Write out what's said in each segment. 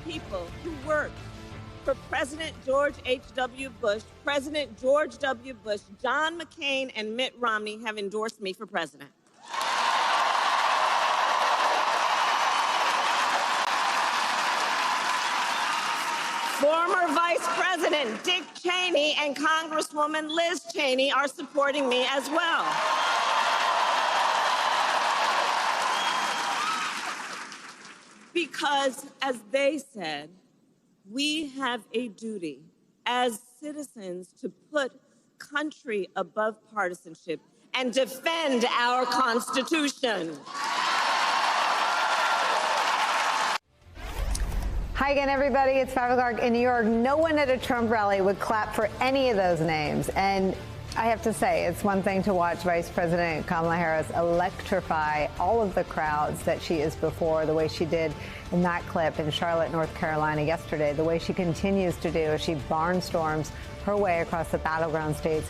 people who worked for President George H.W. Bush, President George W. Bush, John McCain, and Mitt Romney have endorsed me for president. Former Vice President Dick Cheney and Congresswoman Liz Cheney are supporting me as well. Because, as they said, we have a duty as citizens to put country above partisanship and defend our Constitution. Hi again, everybody. It's 5 o'clock in New York. No one at a Trump rally would clap for any of those names. And I have to say, it's one thing to watch Vice President Kamala Harris electrify all of the crowds that she is before, the way she did in that clip in Charlotte, North Carolina yesterday, the way she continues to do as she barnstorms her way across the battleground states.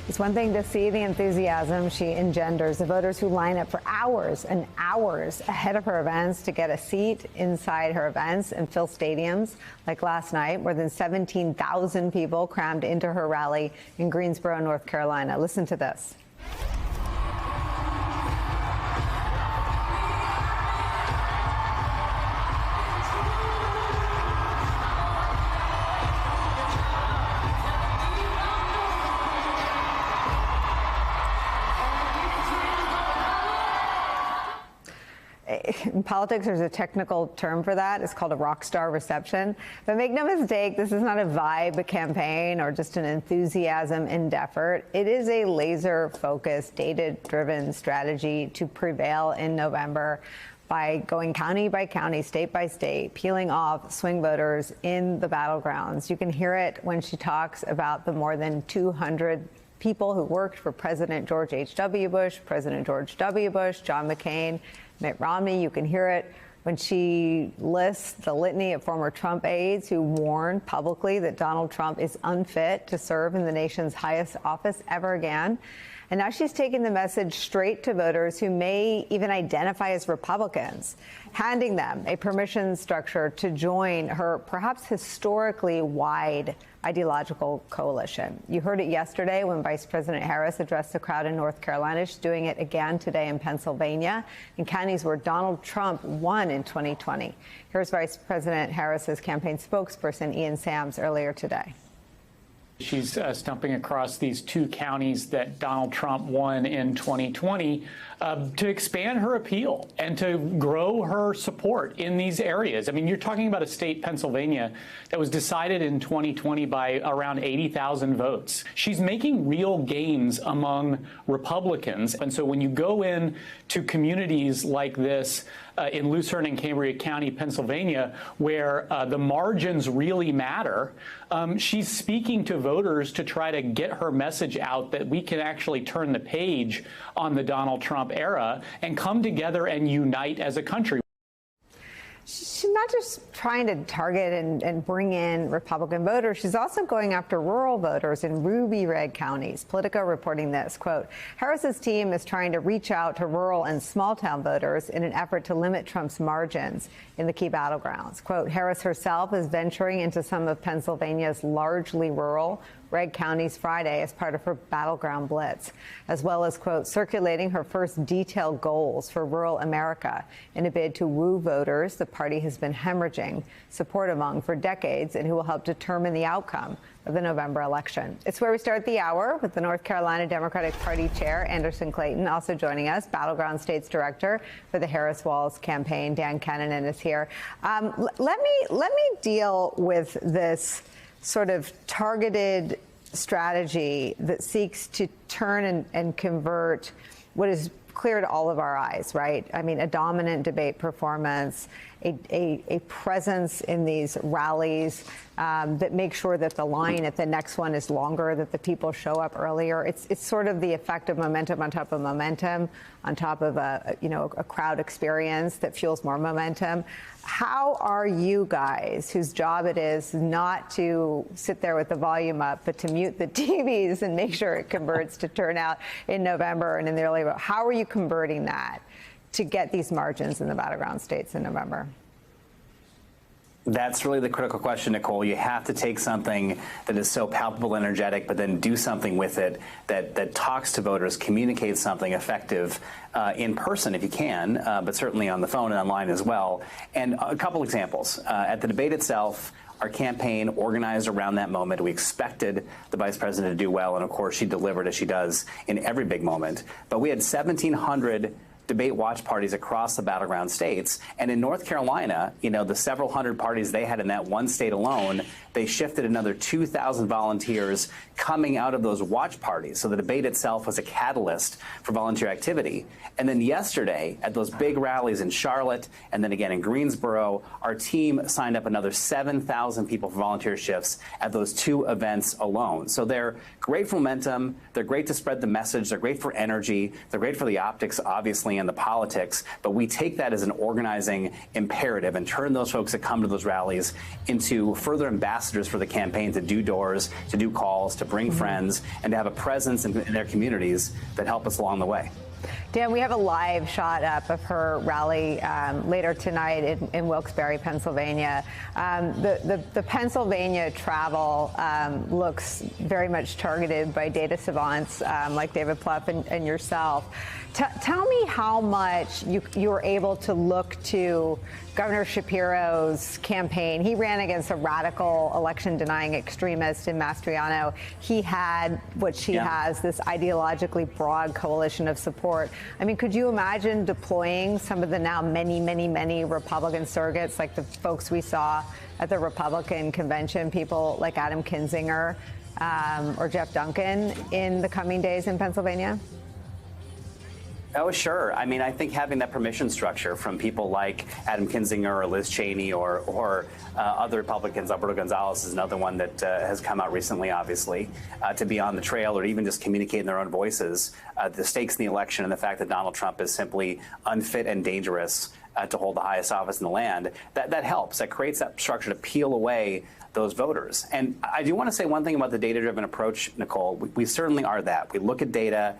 It's one thing to see the enthusiasm she engenders, the voters who line up for hours and hours ahead of her events to get a seat inside her events and fill stadiums. Like last night, more than 17,000 people crammed into her rally in Greensboro, North Carolina. Listen to this. In politics, there's a technical term for that. It's called a rock star reception. But make no mistake, this is not a vibe campaign or just an enthusiasm and effort. It is a laser-focused, data-driven strategy to prevail in November by going county by county, state by state, peeling off swing voters in the battlegrounds. You can hear it when she talks about the more than 200 people who worked for President George H.W. Bush, President George W. Bush, John McCain, Mitt Romney. You can hear it when she lists the litany of former Trump aides who warned publicly that Donald Trump is unfit to serve in the nation's highest office ever again. And now she's taking the message straight to voters who may even identify as Republicans, handing them a permission structure to join her perhaps historically wide ideological coalition. You heard it yesterday when Vice President Harris addressed the crowd in North Carolina. She's doing it again today in Pennsylvania, in counties where Donald Trump won in 2020. Here's Vice President Harris's campaign spokesperson, Ian Sams, earlier today. She's stumping across these two counties that Donald Trump won in 2020 to expand her appeal and to grow her support in these areas. I mean, you're talking about a state, Pennsylvania, that was decided in 2020 by around 80,000 votes. She's making real gains among Republicans. And so when you go in to communities like this in Lucerne and Cambria County, Pennsylvania, where the margins really matter, she's speaking to voters to try to get her message out that we can actually turn the page on the Donald Trump era and come together and unite as a country. She's not just trying to target and bring in Republican voters. She's also going after rural voters in ruby red counties. Politico reporting this, quote, Harris's team is trying to reach out to rural and small town voters in an effort to limit Trump's margins in the key battlegrounds. Quote, Harris herself is venturing into some of Pennsylvania's largely rural red counties Friday as part of her battleground blitz, as well as, quote, circulating her first detailed goals for rural America in a bid to woo voters the party has been hemorrhaging support among for decades and who will help determine the outcome of the November election. It's where we start the hour with the North Carolina Democratic Party Chair, Anderson Clayton, also joining us, Battleground States Director for the Harris-Walz campaign, Dan Kennenan, is here. Let me deal with this sort of targeted strategy that seeks to turn and convert what is clear to all of our eyes, right? I mean, a dominant debate performance, a presence in these rallies that makes sure that the line at the next one is longer, that the people show up earlier. It's sort of the effect of momentum on top of momentum, on top of a crowd experience that fuels more momentum. How are you guys, whose job it is not to sit there with the volume up, but to mute the TVs and make sure it converts to turnout in November and in the early vote? How are you converting that to get these margins in the battleground states in November? That's really the critical question, Nicole. You have to take something that is so palpable, energetic, but then do something with it that talks to voters, communicates something effective in person if you can, but certainly on the phone and online as well. And a couple examples. At the debate itself, our campaign organized around that moment. We expected the vice president to do well, and of course she delivered as she does in every big moment. But we had 1,700 debate watch parties across the battleground states. And in North Carolina, the several hundred parties they had in that one state alone, they shifted another 2,000 volunteers coming out of those watch parties. So the debate itself was a catalyst for volunteer activity. And then yesterday, at those big rallies in Charlotte and then again in Greensboro, our team signed up another 7,000 people for volunteer shifts at those two events alone. So they're great for momentum. They're great to spread the message. They're great for energy. They're great for the optics, obviously, and the politics. But we take that as an organizing imperative and turn those folks that come to those rallies into further ambassadors for the campaign to do doors, to do calls, to bring friends, and to have a presence in their communities that help us along the way. Dan, we have a live shot up of her rally later tonight in Wilkes-Barre, Pennsylvania. The Pennsylvania travel looks very much targeted by data savants like David Plouffe and yourself. Tell me how much you were able to look to Governor Shapiro's campaign. He ran against a radical election-denying extremist in Mastriano. He had what she has, this ideologically broad coalition of support. I mean, could you imagine deploying some of the now many Republican surrogates, like the folks we saw at the Republican convention, people like Adam Kinzinger or Jeff Duncan in the coming days in Pennsylvania? Oh, sure. I mean, I think having that permission structure from people like Adam Kinzinger or Liz Cheney or other Republicans, Alberto Gonzalez is another one that has come out recently, obviously, to be on the trail or even just communicate in their own voices the stakes in the election and the fact that Donald Trump is simply unfit and dangerous to hold the highest office in the land. That helps. That creates that structure to peel away those voters. And I do want to say one thing about the data-driven approach, Nicole. We certainly are that. We look at data,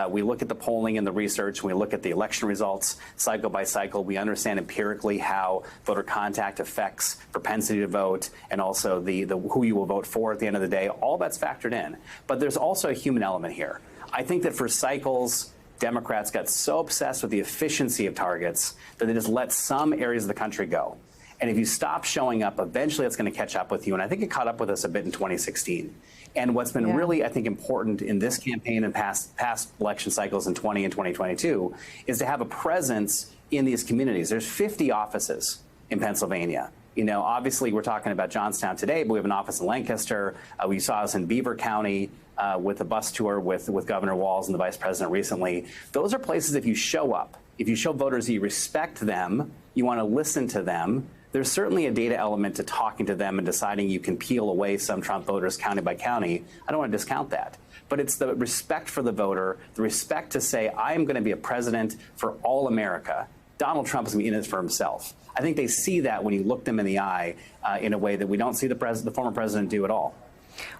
we look at the polling and the research, we look at the election results cycle by cycle. We understand empirically how voter contact affects propensity to vote and also the who you will vote for at the end of the day. All that's factored in. But there's also a human element here. I think that for cycles, Democrats got so obsessed with the efficiency of targets that they just let some areas of the country go. And if you stop showing up, eventually it's going to catch up with you. And I think it caught up with us a bit in 2016. And what's been really, I think, important in this campaign and past election cycles in 20 and 2022 is to have a presence in these communities. There's 50 offices in Pennsylvania. Obviously, we're talking about Johnstown today, but we have an office in Lancaster. We saw us in Beaver County with a bus tour with Governor Walz and the vice president recently. Those are places, if you show up, if you show voters that you respect them, you want to listen to them, there's certainly a data element to talking to them and deciding you can peel away some Trump voters county by county. I don't want to discount that. But it's the respect for the voter, the respect to say, I am going to be a president for all America. Donald Trump is going to be in it for himself. I think they see that when you look them in the eye in a way that we don't see the former president do at all.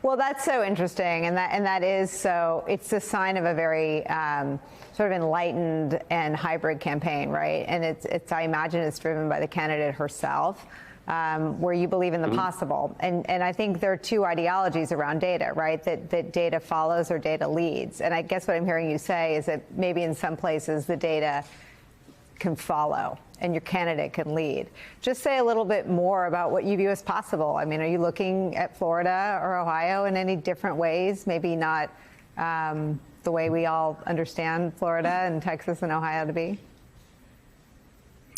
Well, that's so interesting, and that is so. It's a sign of a very sort of enlightened and hybrid campaign, right? And it's I imagine it's driven by the candidate herself, where you believe in the possible. And I think there are two ideologies around data, right? That data follows or data leads. And I guess what I'm hearing you say is that maybe in some places the data can follow and your candidate can lead. Just say a little bit more about what you view as possible. I mean, are you looking at Florida or Ohio in any different ways? Maybe not the way we all understand Florida and Texas and Ohio to be?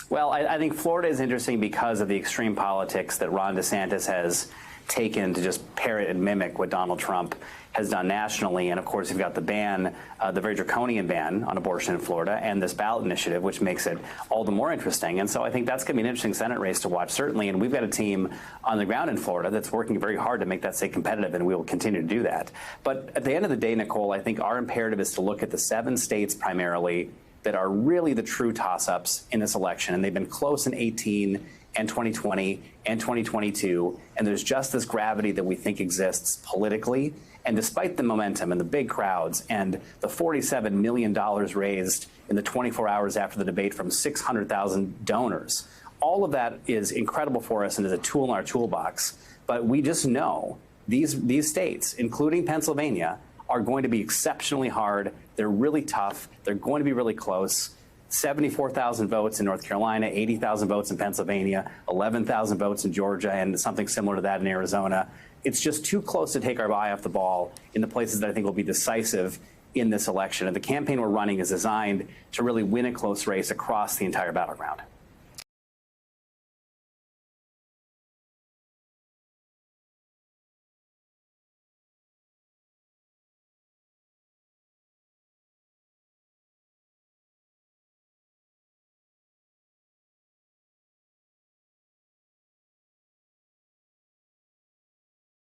Well, I think Florida is interesting because of the extreme politics that Ron DeSantis has taken to just parrot and mimic what Donald Trump has done nationally. And of course, you've got the ban, the very draconian ban on abortion in Florida and this ballot initiative, which makes it all the more interesting. And so I think that's going to be an interesting Senate race to watch, certainly. And we've got a team on the ground in Florida that's working very hard to make that state competitive, and we will continue to do that. But at the end of the day, Nicole, I think our imperative is to look at the 7 states primarily that are really the true toss-ups in this election. And they've been close in 18 and 2020 and 2022. And there's just this gravity that we think exists politically. And despite the momentum and the big crowds and the $47 million raised in the 24 hours after the debate from 600,000 donors, all of that is incredible for us and is a tool in our toolbox. But we just know these states, including Pennsylvania, are going to be exceptionally hard. They're really tough. They're going to be really close. 74,000 votes in North Carolina, 80,000 votes in Pennsylvania, 11,000 votes in Georgia, and something similar to that in Arizona. It's just too close to take our eye off the ball in the places that I think will be decisive in this election. And the campaign we're running is designed to really win a close race across the entire battleground.